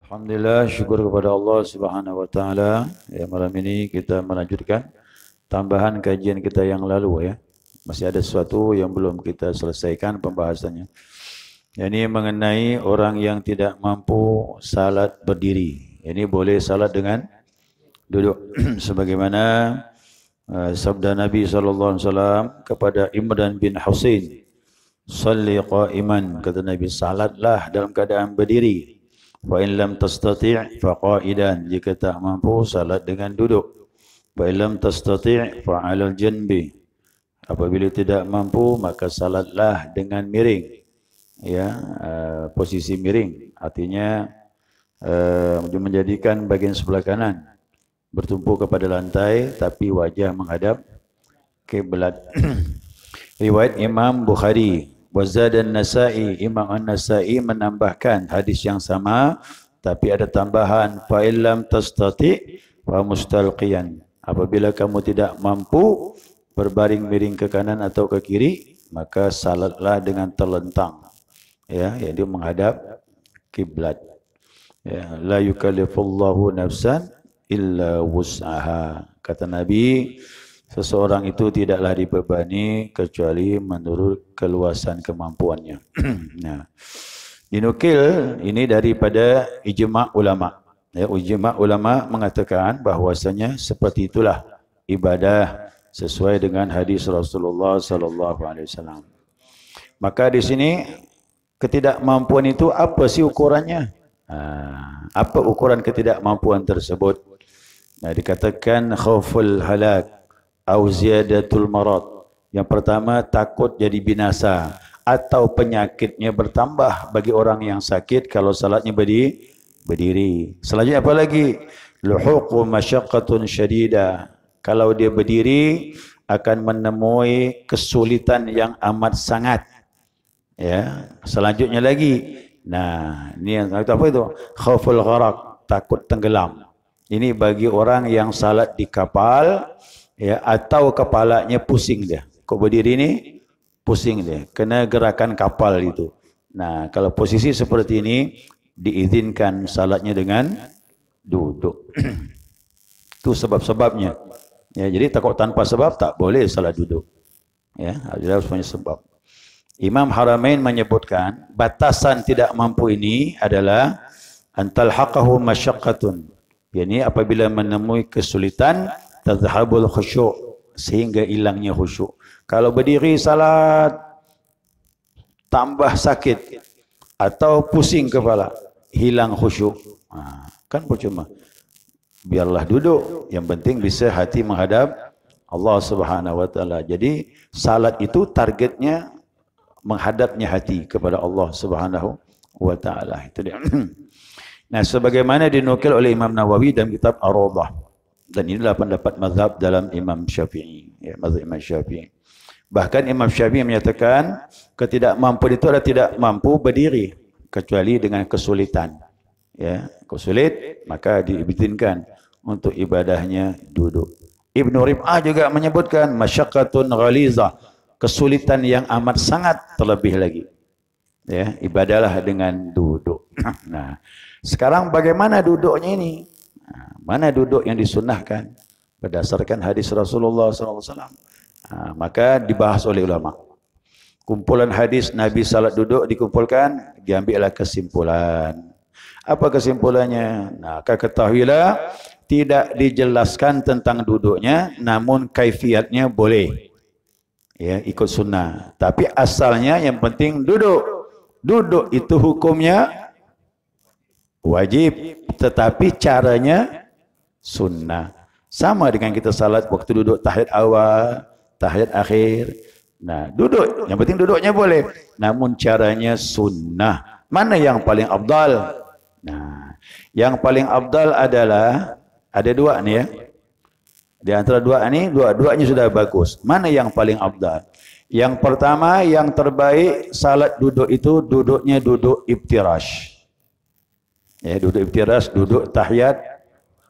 Alhamdulillah, syukur kepada Allah Subhanahu wa taala. Ya, malam ini kita melanjutkan tambahan kajian kita yang lalu ya. Masih ada sesuatu yang belum kita selesaikan pembahasannya. Ini mengenai orang yang tidak mampu salat berdiri. Ini boleh salat dengan duduk sebagaimana sabda Nabi sallallahu alaihi wasallam kepada Imran bin Husain, "Shalli qa'iman," kata Nabi, salatlah dalam keadaan berdiri. Fa in lam tastati' fa qa'idan, jika tak mampu salat dengan duduk. Fa in lam tastati' fa 'alal janbi, apabila tidak mampu maka salatlah dengan miring. Ya, posisi miring artinya menjadikan bagian sebelah kanan bertumpu kepada lantai tapi wajah menghadap kiblat. Riwayat Imam Bukhari. Wazad an-Nasa'i, Imam An-Nasa'i menambahkan hadis yang sama tapi ada tambahan fa illam tastati fa mustalqiyan, apabila kamu tidak mampu berbaring miring ke kanan atau ke kiri maka salatlah dengan terlentang, ya, yaitu menghadap kiblat. Ya, la yukallifullahu nafsan illa wus'aha, kata Nabi, seseorang itu tidaklah dibebani kecuali menurut keluasan kemampuannya. Nah, dinukil ini daripada ijma' ulama. Ya, ijma' ulama mengatakan bahwasanya seperti itulah ibadah sesuai dengan hadis Rasulullah sallallahu alaihi wasallam. Maka di sini ketidakmampuan itu apa sih ukurannya? Apa ukuran ketidakmampuan tersebut? Nah, dikatakan khauful halak au ziyadatul marad. Yang pertama, takut jadi binasa atau penyakitnya bertambah bagi orang yang sakit kalau salatnya berdiri. Selanjutnya apa lagi? Luhuqu masyaqqatun syadida. Kalau dia berdiri akan menemui kesulitan yang amat sangat. Ya, selanjutnya lagi. Nah, ini yang apa itu? Khauful gharaq, takut tenggelam. Ini bagi orang yang salat di kapal, ya, atau kepalanya pusing dia. Kok berdiri ini pusing dia, kena gerakan kapal itu. Nah, kalau posisi seperti ini diizinkan salatnya dengan duduk. Itu sebab-sebabnya. Ya, jadi takut tanpa sebab tak boleh salat duduk. Ya, harus punya sebab. Imam Haramain menyebutkan batasan tidak mampu ini adalah antal haqahu masyaqqatun. Yani apabila menemui kesulitan tadhhabul khusyuk, sehingga hilangnya khusyuk. Kalau berdiri salat tambah sakit atau pusing kepala, hilang khusyuk. Kan percuma. Biarlah duduk, yang penting bisa hati menghadap Allah Subhanahu wa taala. Jadi salat itu targetnya menghadapnya hati kepada Allah Subhanahu wa taala. Itu dia. Nah, sebagaimana dinukil oleh Imam Nawawi dalam kitab Ar-Rawdah. Dan inilah pendapat mazhab dalam Imam Syafi'i, ya, mazhab Imam Syafi'i. Bahkan Imam Syafi'i menyatakan ketidakmampuan itu adalah tidak mampu berdiri kecuali dengan kesulitan. Ya, kesulit maka diizinkan untuk ibadahnya duduk. Ibnu Rib'ah juga menyebutkan masyaqqatun ghalizah, kesulitan yang amat sangat terlebih lagi. Ya, ibadahlah dengan duduk. Nah, sekarang bagaimana duduknya ini? Mana duduk yang disunnahkan berdasarkan hadis Rasulullah SAW? Maka dibahas oleh ulama. Kumpulan hadis Nabi salat duduk dikumpulkan, diambillah kesimpulan. Apa kesimpulannya? Nah, ketahuilah tidak dijelaskan tentang duduknya, namun kaifiatnya boleh. Ya, ikut sunnah. Tapi asalnya yang penting duduk. Duduk itu hukumnya wajib, tetapi caranya sunnah. Sama dengan kita salat waktu duduk tahiyat awal, tahiyat akhir. Nah, duduk, yang penting duduknya boleh, namun caranya sunnah. Mana yang paling afdal? Nah, yang paling afdal adalah ada dua nih ya. Di antara dua ini, dua-duanya sudah bagus. Mana yang paling afdal? Yang pertama, yang terbaik salat duduk itu duduknya duduk iftirash. Ya, duduk iftirash, duduk tahiyat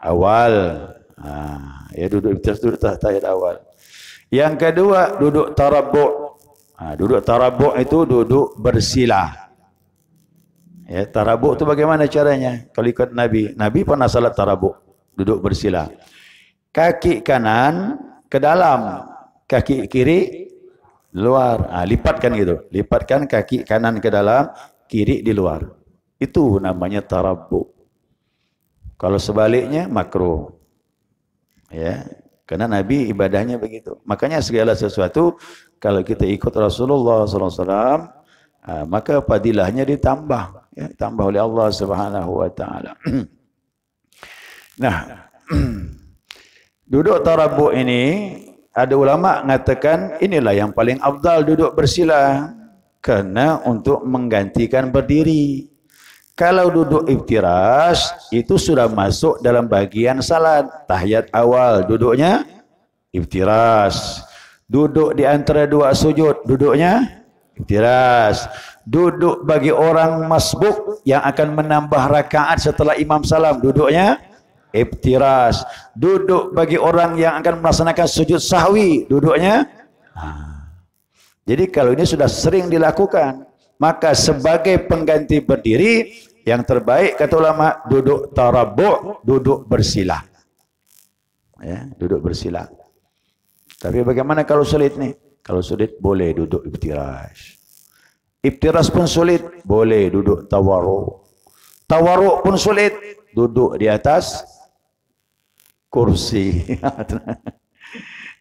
awal. Ya, duduk iftirash, duduk tahiyat awal. Yang kedua, duduk tarabbu'. Duduk tarabbu' itu duduk bersilah. Ya, tarabuk tu bagaimana caranya? Kalau ikut Nabi, Nabi pernah salat tarabuk, duduk bersila. Kaki kanan ke dalam, kaki kiri luar. Lipatkan gitu. Lipatkan kaki kanan ke dalam, kiri di luar. Itu namanya tarabuk. Kalau sebaliknya makruh. Ya, karena Nabi ibadahnya begitu. Makanya segala sesuatu kalau kita ikut Rasulullah SAW, maka fadilahnya ditambah, ya, ditambah oleh Allah Subhanahu Wa Taala. Nah, duduk tarabuk ini ada ulama mengatakan inilah yang paling afdal duduk bersila karena untuk menggantikan berdiri. Kalau duduk iftiras itu sudah masuk dalam bagian salat. Tahiyat awal duduknya iftiras. Duduk di antara dua sujud duduknya iftiras. Duduk bagi orang masbuk yang akan menambah rakaat setelah imam salam duduknya iftiras. Duduk bagi orang yang akan melaksanakan sujud sahwi duduknya. Jadi kalau ini sudah sering dilakukan, maka sebagai pengganti berdiri yang terbaik kata ulama duduk tarabuk, duduk bersila. Ya, duduk bersila. Tapi bagaimana kalau sulit nih? Kalau sulit boleh duduk iftiras. Iftiras pun sulit, boleh duduk tawarruk. Tawarruk pun sulit, duduk di atas kursi.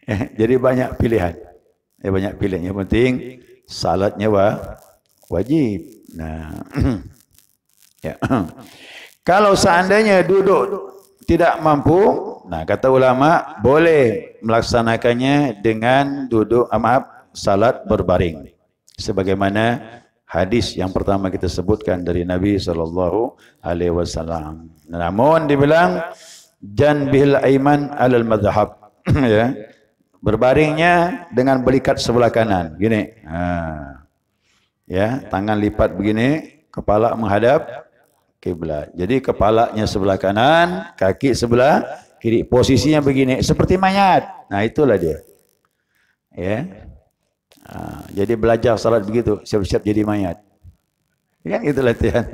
Jadi banyak pilihan. Banyak pilihan. Yang penting salatnya wajib. Nah, ya. Kalau seandainya duduk tidak mampu, nah kata ulama boleh melaksanakannya dengan duduk salat berbaring. Sebagaimana hadis yang pertama kita sebutkan dari Nabi SAW. Namun dibilang janbil aiman alal madhab. Ya. Berbaringnya dengan belikat sebelah kanan. Gini. Ya, tangan lipat begini, kepala menghadap kiblat. Jadi kepalanya sebelah kanan, kaki sebelah kiri. Posisinya begini, seperti mayat. Nah, itulah dia. Ya. Jadi belajar salat begitu, siap-siap jadi mayat. Kan itu latihan.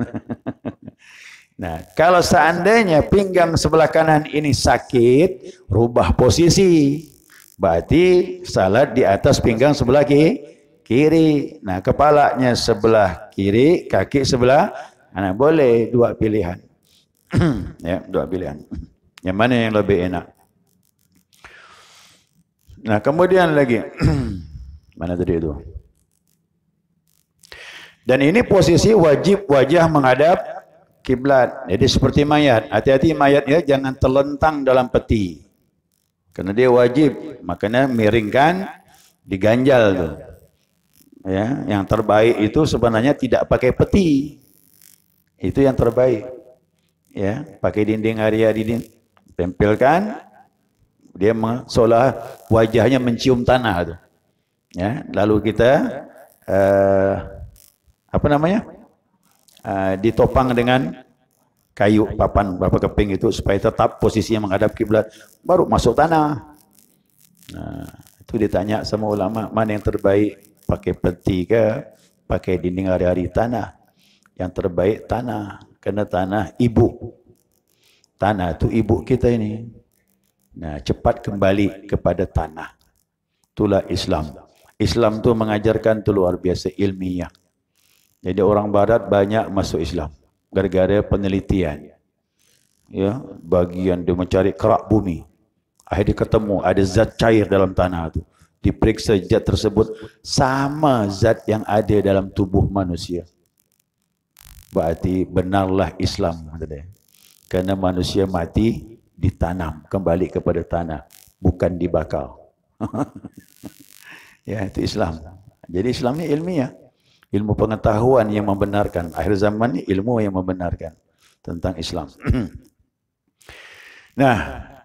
Nah, kalau seandainya pinggang sebelah kanan ini sakit, rubah posisi. Berarti salat di atas pinggang sebelah kiri. Nah, kepalanya sebelah kiri, kaki sebelah kanan. Boleh dua pilihan. Ya, dua pilihan. Yang mana yang lebih enak? Nah, kemudian lagi. Mana tadi itu? Dan ini posisi wajib wajah menghadap kiblat. Jadi seperti mayat. Hati-hati mayatnya jangan terlentang dalam peti. Karena dia wajib, makanya miringkan, diganjal tuh. Ya, yang terbaik itu sebenarnya tidak pakai peti. Itu yang terbaik. Ya, pakai dinding hari-hari tempelkan, dia seolah wajahnya mencium tanah tuh. Ya, lalu kita ditopang dengan kayu papan berapa keping itu supaya tetap posisinya menghadap kiblat, baru masuk tanah. Nah, itu ditanya sama ulama mana yang terbaik, pakai peti ke pakai dinding hari-hari tanah. Yang terbaik tanah, karena tanah ibu. Tanah itu ibu kita ini. Nah, cepat kembali kepada tanah. Itulah Islam. Islam itu mengajarkan itu luar biasa ilmiah. Jadi orang barat banyak masuk Islam gara-gara penelitian. Ya, bagian dia mencari kerak bumi. Akhirnya ketemu ada zat cair dalam tanah itu. Diperiksa zat tersebut sama zat yang ada dalam tubuh manusia. Berarti benarlah Islam. Karena manusia mati ditanam kembali kepada tanah, bukan dibakar. Ya, itu Islam. Jadi Islam ini ilmiah. Ilmu pengetahuan yang membenarkan. Akhir zaman ini ilmu yang membenarkan tentang Islam. Nah,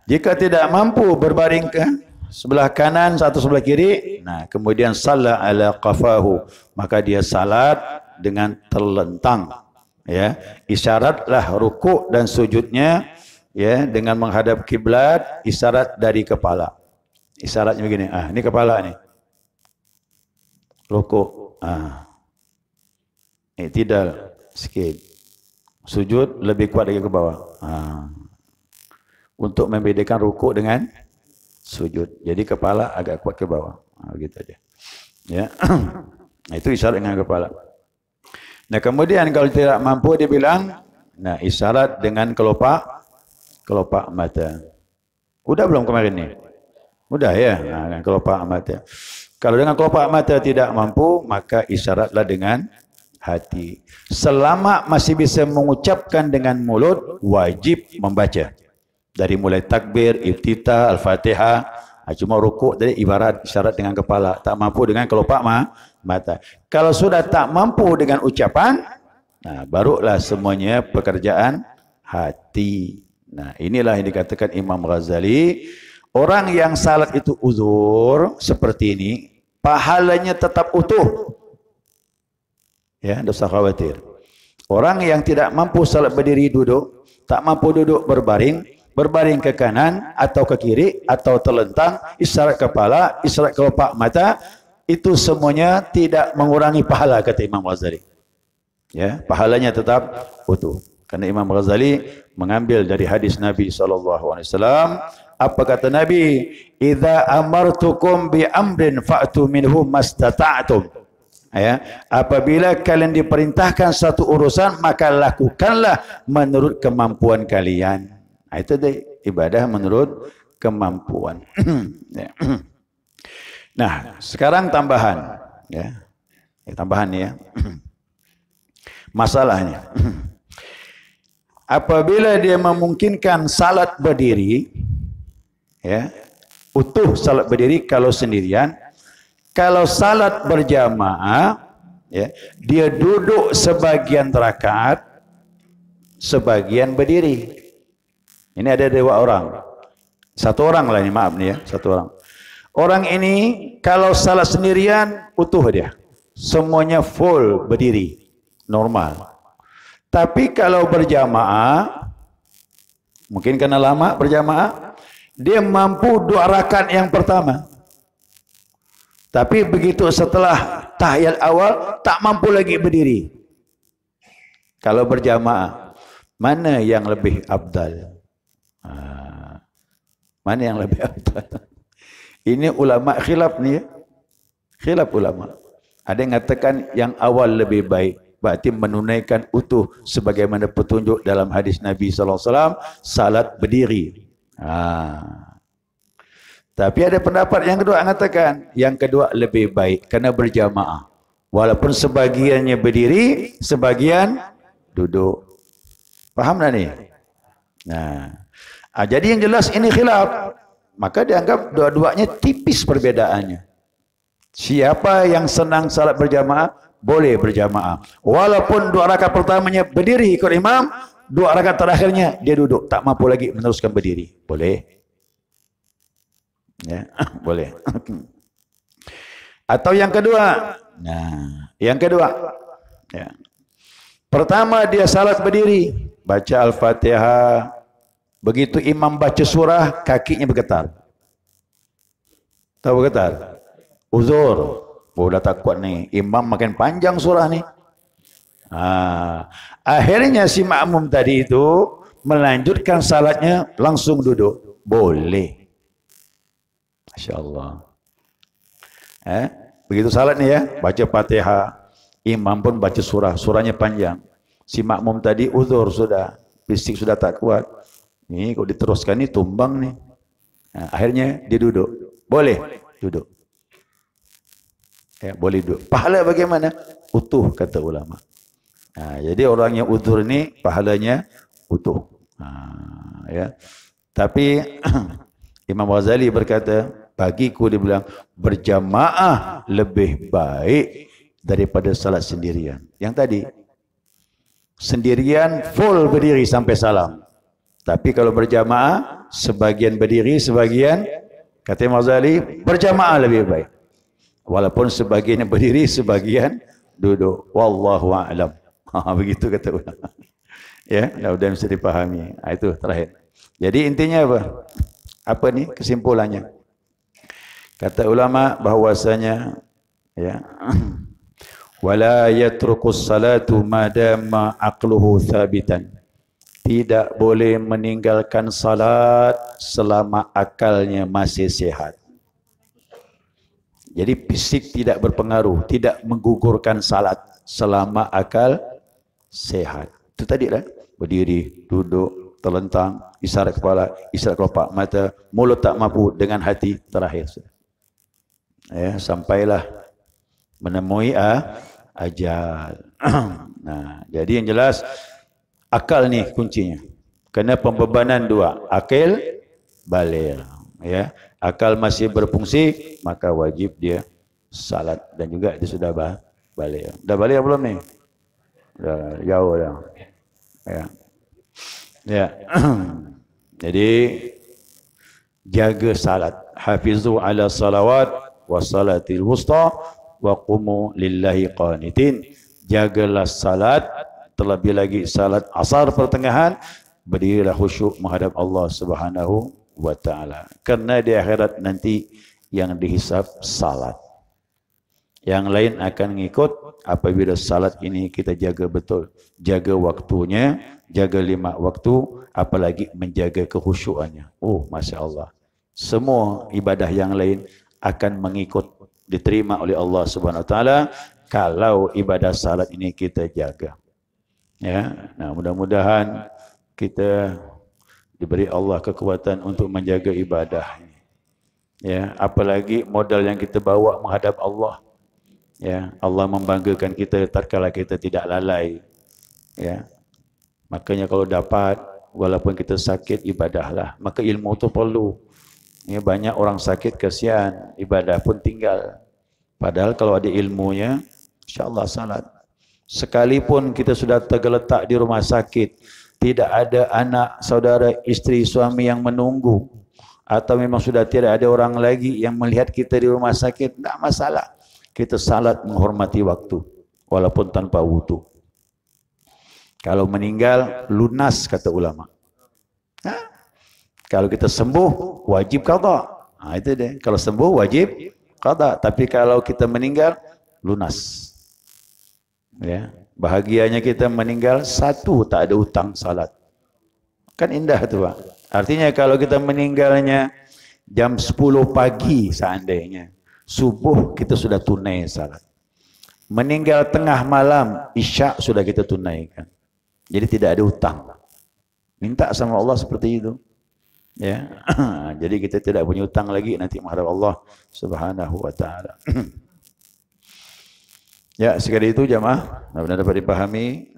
jika tidak mampu berbaring ke sebelah kanan atau sebelah kiri, nah kemudian salla ala qafahu, maka dia salat dengan terlentang. Ya, isyaratlah rukuk dan sujudnya ya dengan menghadap kiblat, isyarat dari kepala. Isyaratnya begini, ini kepala nih. Rukuk, tidak sikit. Sujud lebih kuat lagi ke bawah. Untuk membedakan rukuk dengan sujud. Jadi kepala agak kuat ke bawah. Begitu aja. Ya. Itu isyarat dengan kepala. Nah, kemudian kalau tidak mampu dia bilang, nah isyarat dengan kelopak mata. Udah belum kemarin ni? Udah ya, dengan kelopak mata. Kalau dengan kelopak mata tidak mampu, maka isyaratlah dengan hati. Selama masih bisa mengucapkan dengan mulut, wajib membaca. Dari mulai takbir, iftitah, al-fatihah. Cuma rukuk tadi ibarat isyarat dengan kepala. Tak mampu dengan kelopak mata. Kalau sudah tak mampu dengan ucapan, nah barulah semuanya pekerjaan hati. Nah inilah yang dikatakan Imam Ghazali. Orang yang salat itu uzur seperti ini, pahalanya tetap utuh. Ya, tidak usah khawatir. Orang yang tidak mampu salat berdiri duduk, tak mampu duduk berbaring ke kanan atau ke kiri atau terlentang, isyarat kepala, isyarat kelopak mata, itu semuanya tidak mengurangi pahala kata Imam Ghazali. Ya, pahalanya tetap utuh. Karena Imam Ghazali mengambil dari hadis Nabi SAW. Apa kata Nabi? Idza amartukum bi amrin fa'tu minhu mastata'tum. Ya, apabila kalian diperintahkan satu urusan, maka lakukanlah menurut kemampuan kalian. Itu ibadah menurut kemampuan. Nah, sekarang tambahan. Ya, tambahan ya. Masalahnya, apabila dia memungkinkan salat berdiri, ya, utuh salat berdiri kalau sendirian. Kalau salat berjamaah, ya, dia duduk sebagian rakaat, sebagian berdiri. Ini ada dua orang. Satu orang lah ini, maaf nih ya, satu orang. Orang ini kalau salat sendirian utuh dia. Semuanya full berdiri, normal. Tapi kalau berjamaah, mungkin karena lama berjamaah, dia mampu 2 rakaat yang pertama. Tapi begitu setelah tahiyat awal, tak mampu lagi berdiri. Kalau berjamaah, mana yang lebih afdal? Mana yang lebih afdal? Ini ulama khilaf ni ya. Khilaf ulama. Ada yang mengatakan yang awal lebih baik. Berarti menunaikan utuh sebagaimana petunjuk dalam hadis Nabi SAW. Salat berdiri. Tapi ada pendapat yang kedua mengatakan yang kedua lebih baik kerana berjamaah. Walaupun sebagiannya berdiri, sebagian duduk. Faham tak ni? Nah, jadi yang jelas ini khilaf. Maka dianggap dua-duanya tipis perbedaannya. Siapa yang senang salat berjamaah, boleh berjamaah. Walaupun 2 rakaat pertamanya berdiri ikut imam, 2 rakaat terakhirnya dia duduk. Tak mampu lagi meneruskan berdiri. Boleh. Ya, boleh. Atau yang kedua. Nah, yang kedua. Ya. Pertama dia salat berdiri, baca Al-Fatihah. Begitu imam baca surah, kakinya bergetar. Tahu bergetar? Uzur. Oh, dah tak kuat ni. Imam makin panjang surah ni. Akhirnya si makmum tadi itu melanjutkan salatnya langsung duduk. Boleh. Masya Allah. Begitu salat ni ya, baca Fatihah, imam pun baca surah, surahnya panjang. Si makmum tadi uzur sudah, fisik sudah tak kuat. Ni kalau diteruskan ni tumbang ni. Akhirnya dia duduk. Boleh duduk. Ya, boleh duduk. Pahala bagaimana? Utuh kata ulama. Jadi orang yang uzur ni pahalanya utuh. Ya. Tapi Imam Ghazali berkata, bagiku dia bilang berjamaah lebih baik daripada salat sendirian. Yang tadi sendirian full berdiri sampai salam. Tapi kalau berjamaah sebagian berdiri, sebagian kata Imam Ghazali berjamaah lebih baik. Walaupun sebagian berdiri, sebagian duduk. Wallahu a'lam. Begitu kata ulama. Ya, mudah-mudahan bisa dipahami. Itu terakhir. Jadi intinya apa? Apa ni kesimpulannya? Kata ulama bahwasanya ya Wala yatrukus salatu madama aqluhu thabitan. Tidak boleh meninggalkan salat selama akalnya masih sehat. Jadi fisik tidak berpengaruh, tidak menggugurkan salat selama akal sehat. Itu tadi lah. Berdiri, duduk, terlentang, isyarat kepala, isyarat kelopak mata, mulut tak mampu, dengan hati terakhir. Ya, sampailah menemui ajal. Nah, jadi yang jelas akal ni kuncinya. Kena pembebanan dua, akil baligh. Ya, akal masih berfungsi, maka wajib dia salat dan juga dia sudah baligh. Dah baligh belum ni? Dah jauh dah. Ya. Ya. Jadi jaga salat. Hafizu ala salawat wa salatil wusta wa qumu lillahi qanitin. Jagalah salat, terlebih lagi salat asar pertengahan, berdirilah khusyuk menghadap Allah Subhanahu wa taala. Karena di akhirat nanti yang dihisab salat. Yang lain akan ngikut apabila salat ini kita jaga betul. Jaga waktunya, jaga 5 waktu, apalagi menjaga kekhusyukannya. Oh, Masya Allah. Semua ibadah yang lain akan mengikut, diterima oleh Allah Subhanahu wa taala kalau ibadah salat ini kita jaga. Ya, nah mudah-mudahan kita diberi Allah kekuatan untuk menjaga ibadah. Ya, apalagi modal yang kita bawa menghadap Allah. Ya, Allah membanggakan kita tatkala kita tidak lalai. Ya. Makanya kalau dapat, walaupun kita sakit, ibadahlah. Maka ilmu itu perlu. Ya, banyak orang sakit kasihan, ibadah pun tinggal. Padahal kalau ada ilmunya, insya-Allah salat. Sekalipun kita sudah tergeletak di rumah sakit, tidak ada anak, saudara, istri, suami yang menunggu, atau memang sudah tidak ada orang lagi yang melihat kita di rumah sakit, tidak masalah. Kita salat menghormati waktu, walaupun tanpa wudu. Kalau meninggal, lunas kata ulama. Ha? Kalau kita sembuh, wajib qada. Nah, itu dia. Kalau sembuh, wajib qada. Tapi kalau kita meninggal, lunas. Ya, bahagianya kita meninggal satu, tak ada hutang salat. Kan indah tu, Pak. Artinya kalau kita meninggalnya jam 10 pagi seandainya, subuh kita sudah tunai salat. Meninggal tengah malam, isyak sudah kita tunaikan. Jadi tidak ada hutang. Minta sama Allah seperti itu. Ya. Jadi kita tidak punya hutang lagi nanti menghadap Allah Subhanahu wa taala. Ya, sekali itu jamaah, benar-benar dapat dipahami.